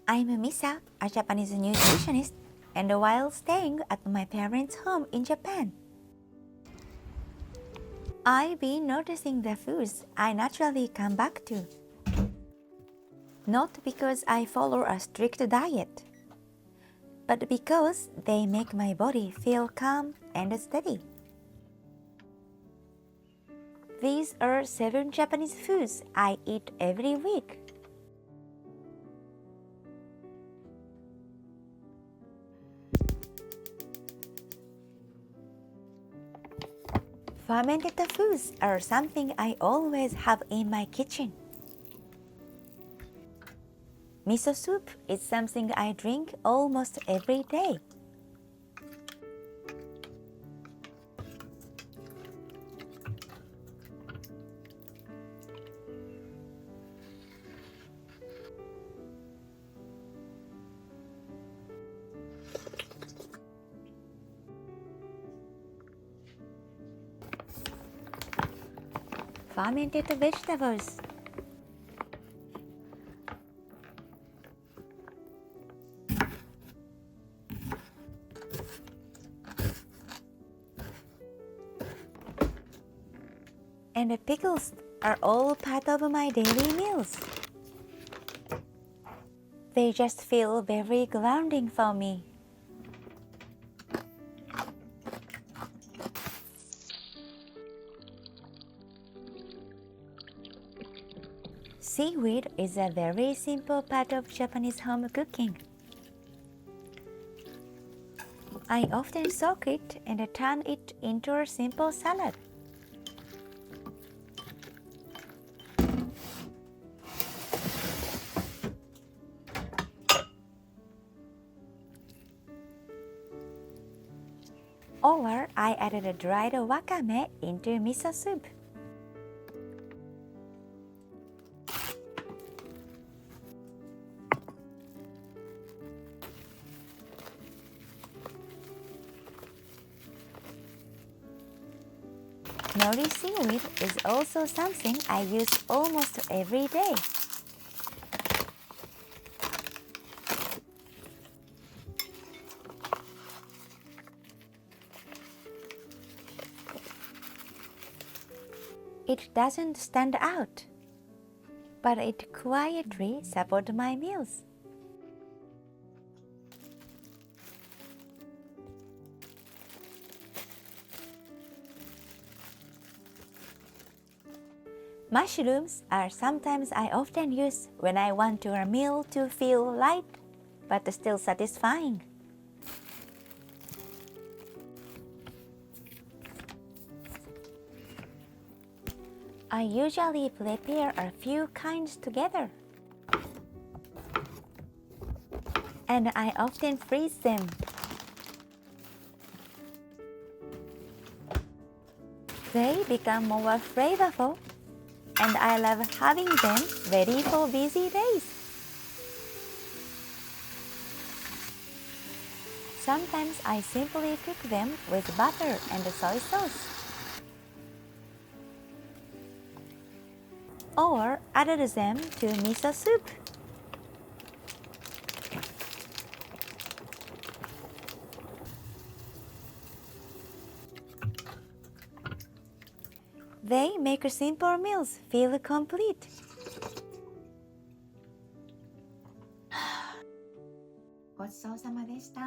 I'm Misa, a Japanese nutritionist, and while staying at my parents' home in Japan, I've been noticing the foods I naturally come back to. Not because I follow a strict diet, but because they make my body feel calm and steady. These are 7 Japanese foods I eat every week. Fermented foods are something I always have in my kitchen. Miso soup is something I drink almost every day. Fermented vegetables. And the pickles are all part of my daily meals. They just feel very grounding for me. Seaweed is a very simple part of Japanese home cooking. I often soak it and turn it into a simple salad. Or I added a dried wakame into miso soup. Nori seaweed is also something I use almost every day. It doesn't stand out, but it quietly supports my meals. Mushrooms are sometimes I often use when I want a meal to feel light but still satisfying. I usually prepare a few kinds together, and I often freeze them. They become more flavorful, and I love having them ready for busy days. Sometimes I simply cook them with butter and soy sauce, or added them to miso soup. They make simple meals feel complete.ごちそうさまでした。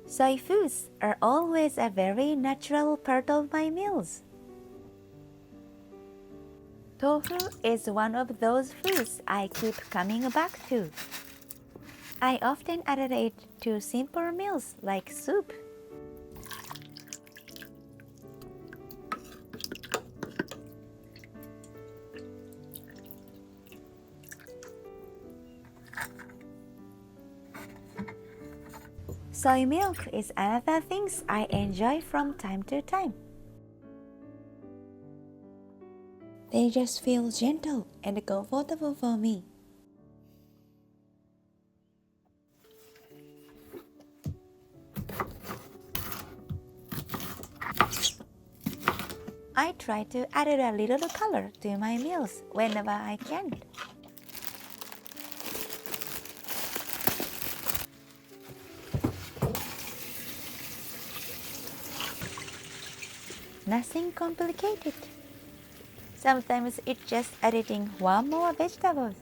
Soy foods are always a very natural part of my meals. Tofu is one of those foods I keep coming back to. I often add it to simple meals like soup. Soy milk is another thing I enjoy from time to time. They just feel gentle and comfortable for me. I try to add a little color to my meals whenever I can. Nothing complicated. Sometimes it's just adding one more vegetable.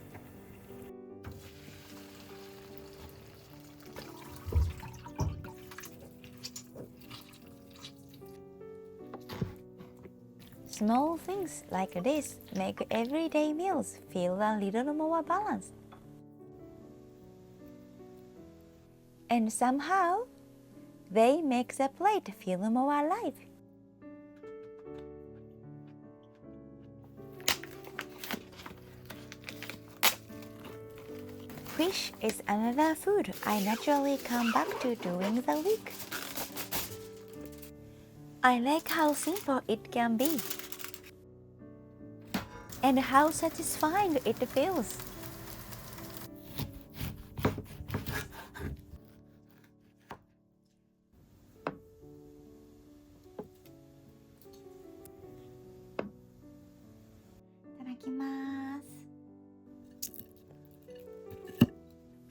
Small things like this make everyday meals feel a little more balanced. And somehow, they make the plate feel more alive. Fish is another food I naturally come back to during the week. I like how simple it can be and how satisfying it feels.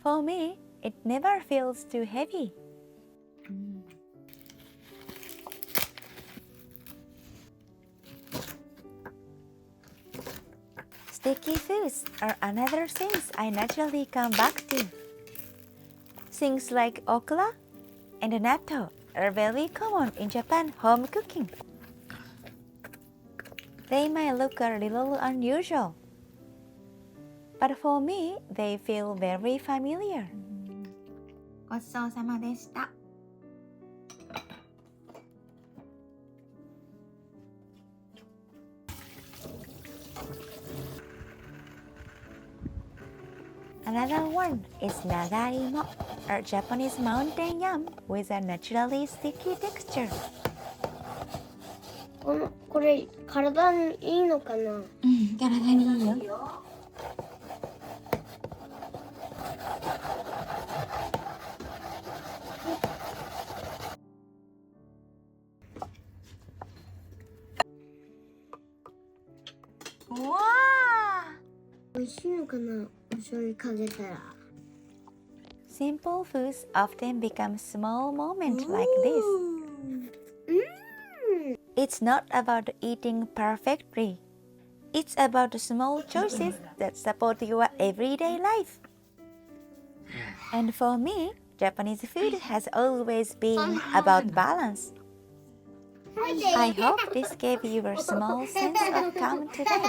For me, it never feels too heavy. Sticky foods are another things I naturally come back to. Things like okra and natto are very common in Japan home cooking. They might look a little unusual, but for me, they feel very familiar. ごちそうさまでした。Another one is nagaimo, a Japanese mountain yam with a naturally sticky texture. これ体にいいのかな？体にいいよ。わあ！美味しいのかな？お醤油かけたら。Simple foods often become small moments like this. It's not about eating perfectly. It's about small choices that support your everyday life. And for me, Japanese food has always been about balance. I hope this gave you a small sense of calm today.